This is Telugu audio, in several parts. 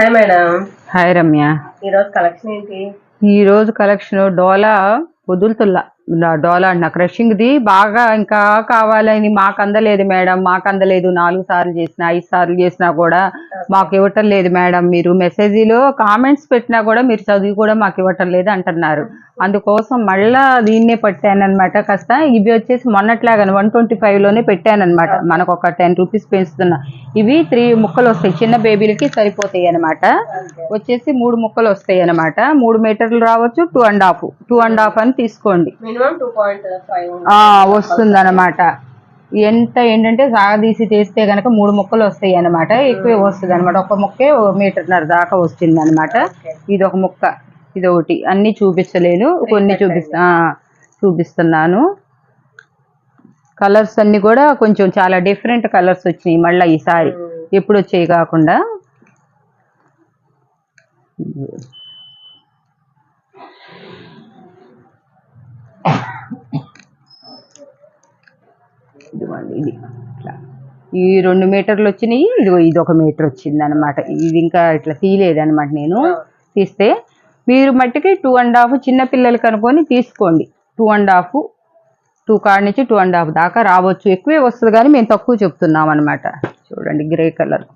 Hi madam. హాయ్ రమ్య. ఈరోజు కలెక్షన్ ఏంటి? ఈరోజు కలెక్షన్ డోలా వదులుతుల్లా డోలా అంటున్నా క్రషింగ్ది బాగా ఇంకా కావాలని మాకు అందలేదు మేడం, మాకు అందలేదు. 4 సార్లు చేసినా 5 సార్లు చేసినా కూడా మాకు ఇవ్వటం లేదు మేడం. మీరు మెసేజీలో కామెంట్స్ పెట్టినా కూడా మీరు చదివి కూడా మాకు ఇవ్వటం లేదు అంటున్నారు. అందుకోసం మళ్ళా దీన్నే పట్టానమాట. కాస్త ఇవి వచ్చేసి మొన్నట్లాగానే 125లోనే పెట్టానమాట. మనకు ఒక 10 రూపీస్ పెంచుతున్నా. ఇవి 3 ముక్కలు వస్తాయి, చిన్న బేబీలకి సరిపోతాయి అనమాట. వచ్చేసి 3 ముక్కలు వస్తాయి అనమాట. 3 మీటర్లు రావచ్చు, 2.5 అని తీసుకోండి. వస్తుంది అనమాట. ఎంత ఏంటంటే సాగదీసి చేస్తే కనుక 3 ముక్కలు వస్తాయి అనమాట. ఎక్కువే వస్తుంది అనమాట. ఒక ముక్కే 1.5 మీటర్ దాకా వస్తుంది అనమాట. ఇది ఒక ముక్క, ఇది ఒకటి. అన్ని చూపించలేను, కొన్ని చూపిస్తున్నాను. కలర్స్ అన్ని కూడా కొంచెం చాలా డిఫరెంట్ కలర్స్ వచ్చినాయి మళ్ళీ ఈసారి, ఎప్పుడు వచ్చాయి కాకుండా. ఇదిగోండి, ఇది ఇట్లా ఈ 2 మీటర్లు వచ్చినాయి. ఇదిగో ఇది 1 మీటర్ వచ్చింది అనమాట. ఇది ఇంకా ఇట్లా తీయలేదనమాట. నేను తీస్తే మీరు మట్టికి 2.5 చిన్న పిల్లలకి అనుకొని తీసుకోండి. 2.5, 2 కాడ నుంచి 2.5 దాకా రావచ్చు. ఎక్కువే వస్తుంది కానీ మేము తక్కువ చెప్తున్నాం అనమాట. చూడండి, గ్రే కలర్.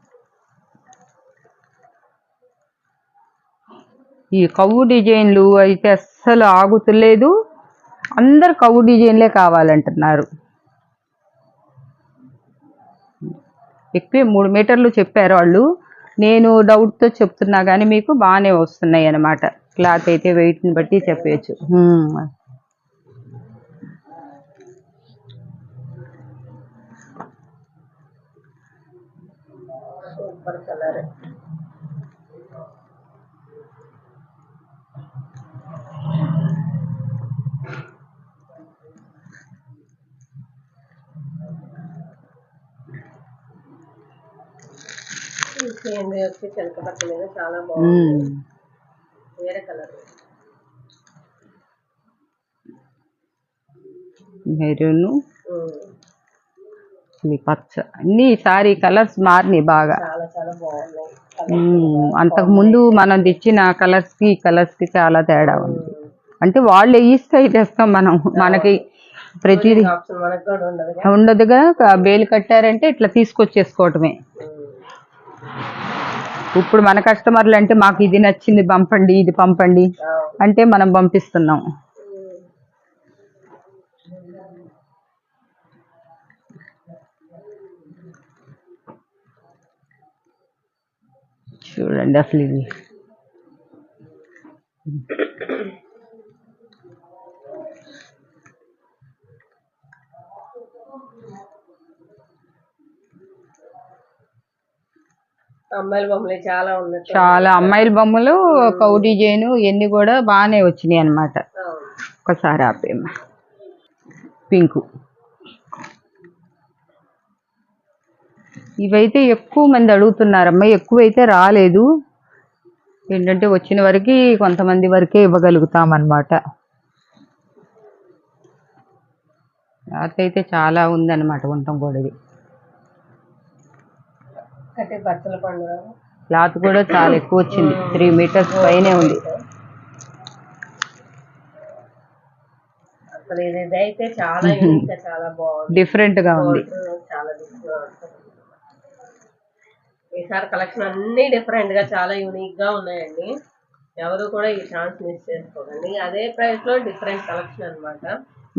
ఈ కవ్వు డిజైన్లు అయితే అస్సలు ఆగుతులేదు. అందరు కవ్వు డిజైన్లే కావాలంటున్నారు. ఎక్కువ 3 మీటర్లు చెప్పారు వాళ్ళు. నేను డౌట్తో చెప్తున్నా కానీ మీకు బాగానే వస్తున్నాయి అన్నమాట. క్లాత్ అయితే వెయిట్ని బట్టి చెప్పచ్చు. Super colour. చాలా బాగుంది. వేరే కలర్, మెరూన్, పచ్చ, అన్ని సారీ కలర్స్ మారినాయి బాగా. అంతకు ముందు మనం తెచ్చిన కలర్స్ కి చాలా తేడా ఉంది. అంటే వాళ్ళు ఇస్తే తెస్తాం మనం, మనకి ప్రతిదీ ఉండదుగా. బేలు కట్టారంటే ఇట్లా తీసుకొచ్చేసుకోవటమే. ఇప్పుడు మన కస్టమర్లు అంటే మాకు ఇది నచ్చింది పంపండి, ఇది పంపండి అంటే మనం పంపిస్తున్నాం. చూడండి అసలు ఇది అమ్మాయిల బొమ్మలు చాలా ఉన్నాయి. చాలా అమ్మాయిల బొమ్మలు, కౌ డిజైన్ ఇవన్నీ కూడా బాగానే వచ్చినాయి అనమాట. ఒకసారి ఆపేమ్మా. పింకు, ఇవైతే ఎక్కువ మంది అడుగుతున్నారమ్మా. ఎక్కువైతే రాలేదు. ఏంటంటే వచ్చిన వరకు కొంతమంది వరకే ఇవ్వగలుగుతామన్నమాట. క్లాత్ అయితే చాలా ఉందన్నమాట. ఉండటం కూడా ఇది క్లాత్ కూడా చాలా ఎక్కువ వచ్చింది. 3 మీటర్స్ పైనే ఉంది. డిఫరెంట్ గా ఉంది. ఈసారి కలెక్షన్ అన్ని డిఫరెంట్ గా చాలా యూనిక్ గా ఉన్నాయండి. ఎవరు కూడా ఈ ఛాన్స్ మిస్ చేసుకోకండి. అదే ప్రైస్ లో డిఫరెంట్ కలెక్షన్ అన్నమాట.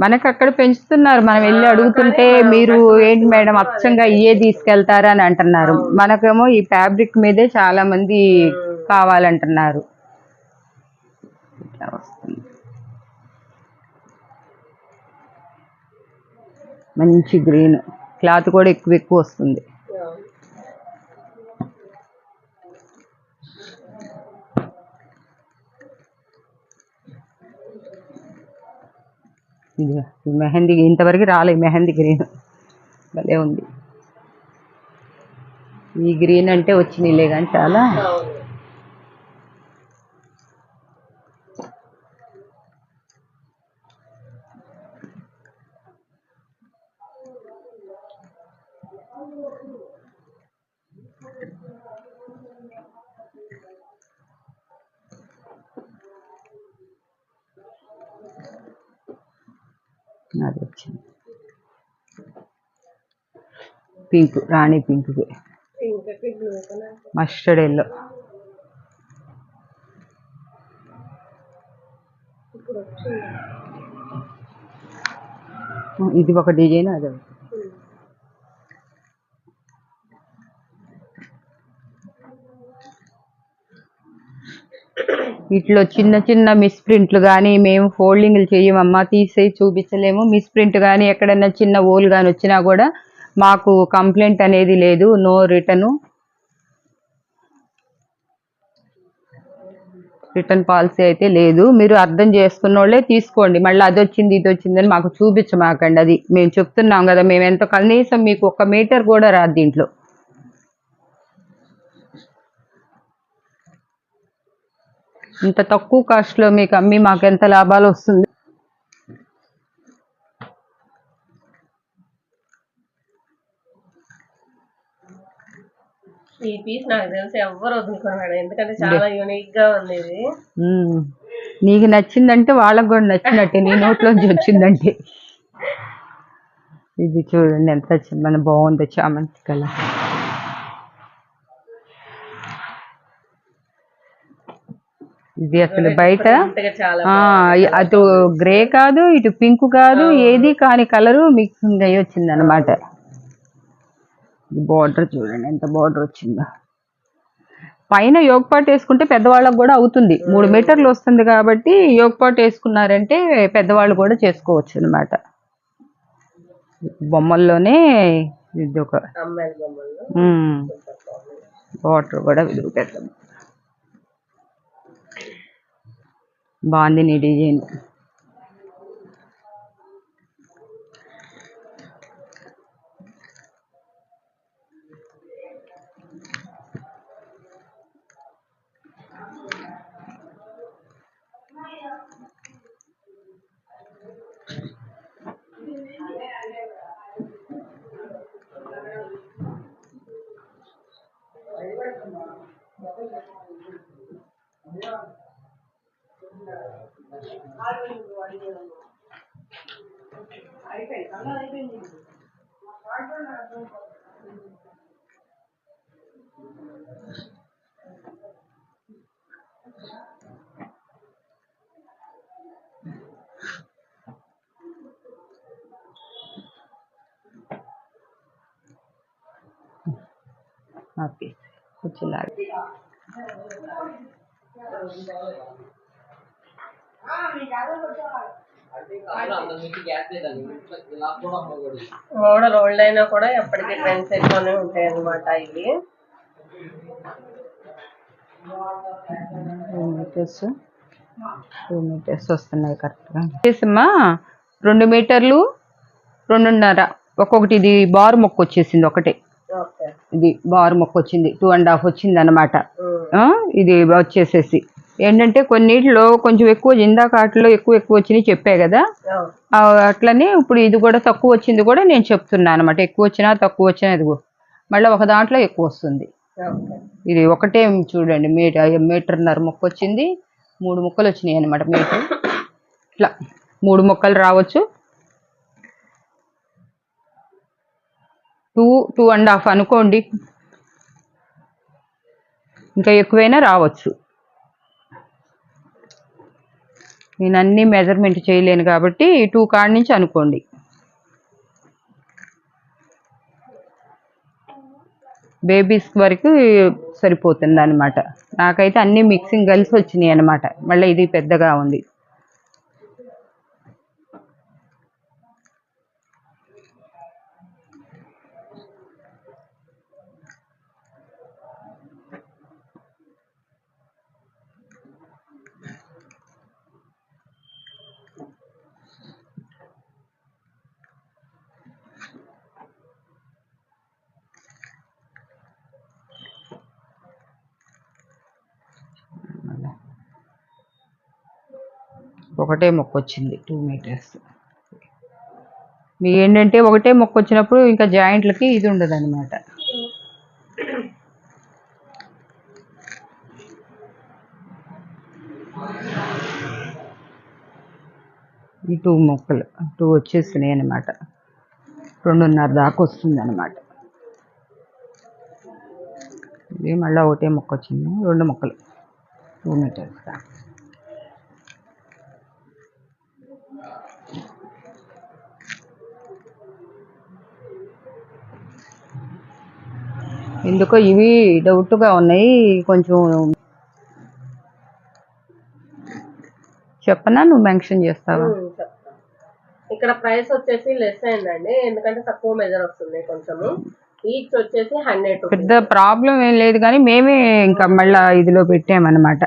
మనకు అక్కడ పెంచుతున్నారు. మనం వెళ్ళి అడుగుతుంటే మీరు ఏంటి మేడం అచ్చంగా ఇయే తీసుకెళ్తారా అని అంటున్నారు. మనకేమో ఈ ఫ్యాబ్రిక్ మీదే చాలా మంది కావాలంటున్నారు. ఇట్లా వస్తుంది మంచి గ్రీన్. క్లాత్ కూడా ఎక్కువ వస్తుంది. ఇది మెహందీ, ఇంతవరకు రాలే మెహందీ గ్రీన్. భలే ఉంది. ఈ గ్రీన్ అంటే వచ్చినాయిలే కానీ చాలా. వచ్చింది. పింక్, రాణి పింక్, మస్టర్డ్ ఎల్లో. ఇది ఒక డిజైన్, అదే వీటిలో చిన్న చిన్న మిస్ ప్రింట్లు కానీ మేము ఫోల్డింగ్లు చేయమమ్మా, తీసేసి చూపించలేము. మిస్ ప్రింట్ కానీ ఎక్కడైనా చిన్న ఓల్ కానీ వచ్చినా కూడా మాకు కంప్లైంట్ అనేది లేదు, నో రిటర్న్ పాలసీ అయితే లేదు. మీరు అర్థం చేసుకున్న వాళ్ళే తీసుకోండి. మళ్ళీ అది వచ్చింది ఇది వచ్చిందని మాకు చూపించమాకండి. అది మేము చెప్తున్నాం కదా, మేము ఎంత కనీసం మీకు 1 మీటర్ కూడా రాదు దీంట్లో. ఇంత తక్కువ కాస్ట్లో మీకు అమ్మి మాకు ఎంత లాభాలు వస్తుంది. ఈ పీస్ నాకు తెలిసి ఎవ్వరు వదులుకున్నాడు, ఎందుకంటే చాలా యూనిక్ గా ఉంది ఇది. నీకు నచ్చిందంటే వాళ్ళకు కూడా నచ్చినట్టే, నీ నోట్లోంచి వచ్చిందంటే. ఇది చూడండి ఎంత మన బాగుందో, చామంతి కలర్. ఇది అసలు బయట అటు గ్రే కాదు, ఇటు పింక్ కాదు, ఏది కాని కలరు మిక్సింగ్ అయ్యి వచ్చింది అనమాట. బార్డర్ చూడండి ఎంత బార్డర్ వచ్చిందో. పైన యోగపాటు వేసుకుంటే పెద్దవాళ్ళకు కూడా అవుతుంది. 3 మీటర్లు వస్తుంది కాబట్టి యోగపాటు వేసుకున్నారంటే పెద్దవాళ్ళు కూడా చేసుకోవచ్చు అనమాట. బొమ్మల్లోనే ఇది ఒక బార్డర్ కూడా విలువ పెద్ద బాగుంది నీ డిజైన్. ఓకే కూర్చోలాగా. మోడల్ ఓల్డ్ అయినా కూడా ఎప్పటికీ ట్రెండ్స్ ఎక్కువనే ఉంటాయి అన్నమాట. ఇవి 2 మీటర్స్ వస్తున్నాయి కరెక్ట్గా. చేసమ్మా 2 మీటర్లు 2.5 ఒక్కొక్కటి. ఇది బారు మొక్క వచ్చేసింది ఒకటే, ఇది బారు మొక్క వచ్చింది 2.5 వచ్చింది అనమాట. ఇది వచ్చేసేసి ఏంటంటే కొన్నిటిలో కొంచెం ఎక్కువ, ఇందాక వాటిలో ఎక్కువ వచ్చినాయి చెప్పే కదా, అట్లనే ఇప్పుడు ఇది కూడా తక్కువ వచ్చింది కూడా నేను చెప్తున్నాను అనమాట. ఎక్కువ వచ్చినా తక్కువ వచ్చినా ఇదిగో మళ్ళీ ఒక దాంట్లో ఎక్కువ వస్తుంది. ఇది ఒకటే చూడండి, 1.5 మీటర్ మొక్క వచ్చింది. 3 ముక్కలు వచ్చినాయి అనమాట. మీటర్ ఇట్లా 3 ముక్కలు రావచ్చు, 2.5 అనుకోండి, ఇంకా ఎక్కువైనా రావచ్చు. నేను అన్నీ మెజర్మెంట్ చేయలేను కాబట్టి 2 కాడ నుంచి అనుకోండి. బేబీస్ వరకు సరిపోతుంది అనమాట. నాకైతే అన్ని మిక్సింగ్ కలిసి వచ్చినాయి అనమాట. మళ్ళీ ఇది పెద్దగా ఉంది. ఒకటే మొక్క వచ్చింది 2 మీటర్స్. మీ ఏంటంటే ఒకటే మొక్క వచ్చినప్పుడు ఇంకా జాయింట్లకి ఇది ఉండదు అనమాట. ఈ 2 మొక్కలు 2 వచ్చేసినాయి అనమాట. 2.5 దాకా వస్తుంది అనమాట. ఇది మళ్ళీ ఒకటే మొక్క వచ్చింది, 2 మొక్కలు 2 మీటర్స్ దాకా. ఎందుకో ఇవి డౌట్గా ఉన్నాయి కొంచెం. చెప్పనా, నువ్వు మెన్షన్ చేస్తావా? చెప్తాను. ఇక్కడ ప్రైస్ వచ్చేసి లెస్ అయిందండి, ఎందుకంటే తక్కువ మెజర్ వస్తుంది కొంచెము. ఈచ్ వచ్చేసి 100 పెద్ద ప్రాబ్లం ఏం లేదు, కానీ మేమే ఇంకా మళ్ళీ ఇదిలో పెట్టామన్నమాట.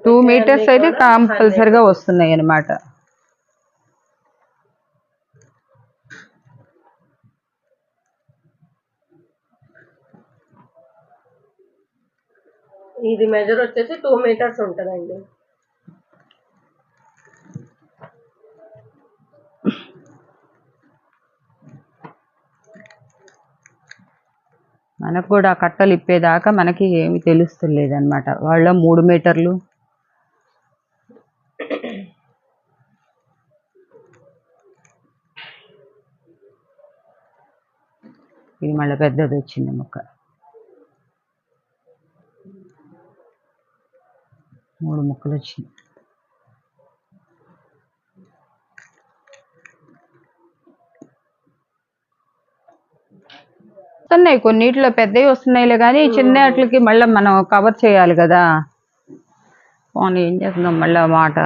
2 మీటర్స్ అయితే కంపల్సరిగా వస్తున్నాయి అన్నమాట. ఇది మెజర్ వచ్చేసి 2 మీటర్స్ ఉంటుందండి. మనకు కూడా కట్టలు ఇప్పేదాకా మనకి ఏమి తెలుస్తలేదు అనమాట. వాళ్ళ 3 మీటర్లు. ఇది మళ్ళీ పెద్దది వచ్చింది మొక్క. 3 మొక్కలు వచ్చింది. వస్తున్నాయి కొన్నిట్లో పెద్దవి వస్తున్నాయిలే, కానీ చిన్న వాటికి మళ్ళీ మనం కవర్ చేయాలి కదా. పోనీ ఏం చేస్తున్నాం మళ్ళీ మాట.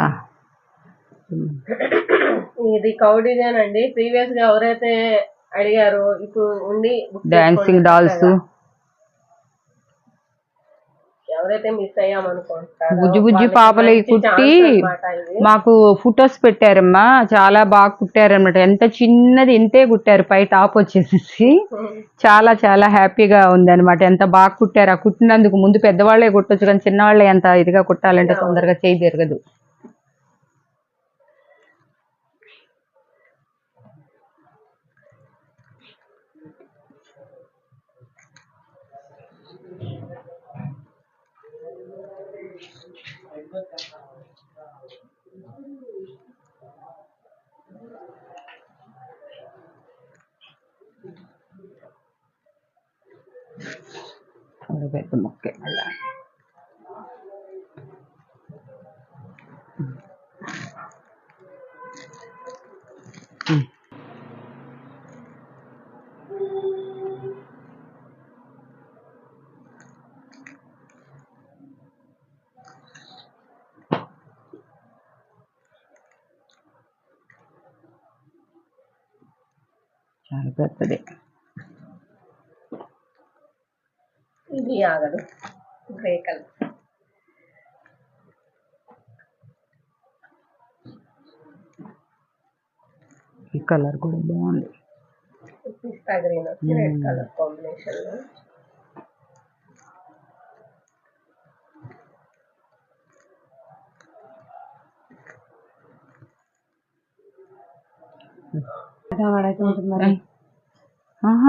ఇది కౌ డిజైన్ అండి. ప్రీవియస్ గా ఎవరైతే అడిగారో ఇప్పుడు ఉండి డాన్సింగ్ డాల్స్, ఎవరైతే మిస్ అయ్యామనుకుంటారో బుజ్జి బుజ్జి పాపలు కుట్టి మాకు ఫొటోస్ పెట్టారమ్మా. చాలా బాగా కుట్టారనమాట. ఎంత చిన్నది ఇంతే కుట్టారు, పై టాప్ వచ్చేసి. చాలా చాలా హ్యాపీగా ఉంది అనమాట. ఎంత బాగా కుట్టారు. ఆ కుట్టినందుకు ముందు పెద్దవాళ్లే కుట్టొచ్చు, కానీ చిన్నవాళ్ళే ఎంత ఇదిగా కుట్టాలంటే తొందరగా చేయి తిరగదు. పెద్ద మొక్కే మళ్ళా. చాలా పెద్దది. ఇది ఆగదు, గ్రే కలర్. ఈ కలర్ కూడా బాగుంది. పిస్తా గ్రీన్ వచ్చి రెడ్ కలర్ కాంబినేషన్ లో.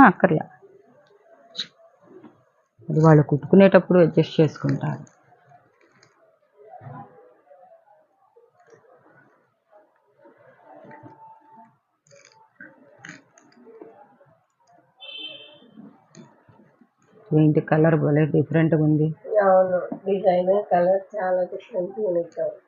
అక్కర్లా, అది వాళ్ళు కుట్టుకునేటప్పుడు అడ్జస్ట్ చేసుకుంటారు. ఏంటి కలర్ భలే డిఫరెంట్గా ఉంది. అవును, డిజైన్ కలర్ చాలా డిఫరెంట్ యూనిక్ గా ఉంది.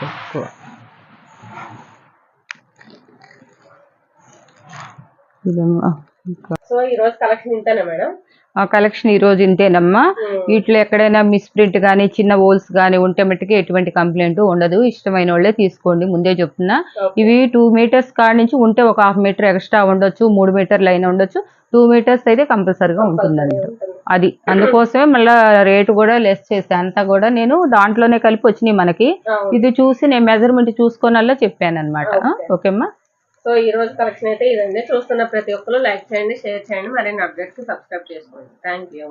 ఎక్కువ. ఇదమ్మా ఇంకా సో ఈ రోజు కలెక్షన్ ఇంతేనా మేడం? ఆ కలెక్షన్ ఈ రోజు ఇంతేనమ్మా. వీటిలో ఎక్కడైనా మిస్ప్రింట్ కానీ చిన్న హోల్స్ కానీ ఉంటే మట్టుకి ఎటువంటి కంప్లైంట్ ఉండదు. ఇష్టమైన వాళ్ళే తీసుకోండి, ముందే చెప్తున్నా. ఇవి 2 మీటర్స్ కాడి నుంచి ఉంటే ఒక 1/2 మీటర్ ఎక్స్ట్రా ఉండొచ్చు, 3 మీటర్లు అయినా ఉండొచ్చు. 2 మీటర్స్ అయితే కంపల్సరీగా ఉంటుందండి. అది అందుకోసమే మళ్ళీ రేటు కూడా లెస్ చేసా. అంతా కూడా నేను దాంట్లోనే కలిపి వచ్చినాయి మనకి. ఇది చూసి నేను మెజర్మెంట్ చూసుకోనల్లా చెప్పాను అనమాట. ఓకేమ్మా. సో ఈ రోజు కలెక్షన్ అయితే ఇదండి. చూస్తున్న ప్రతి ఒక్కరు లైక్ చేయండి, షేర్ చేయండి, మరిన్ని అప్డేట్స్ సబ్స్క్రైబ్ చేసుకోండి. Thank you.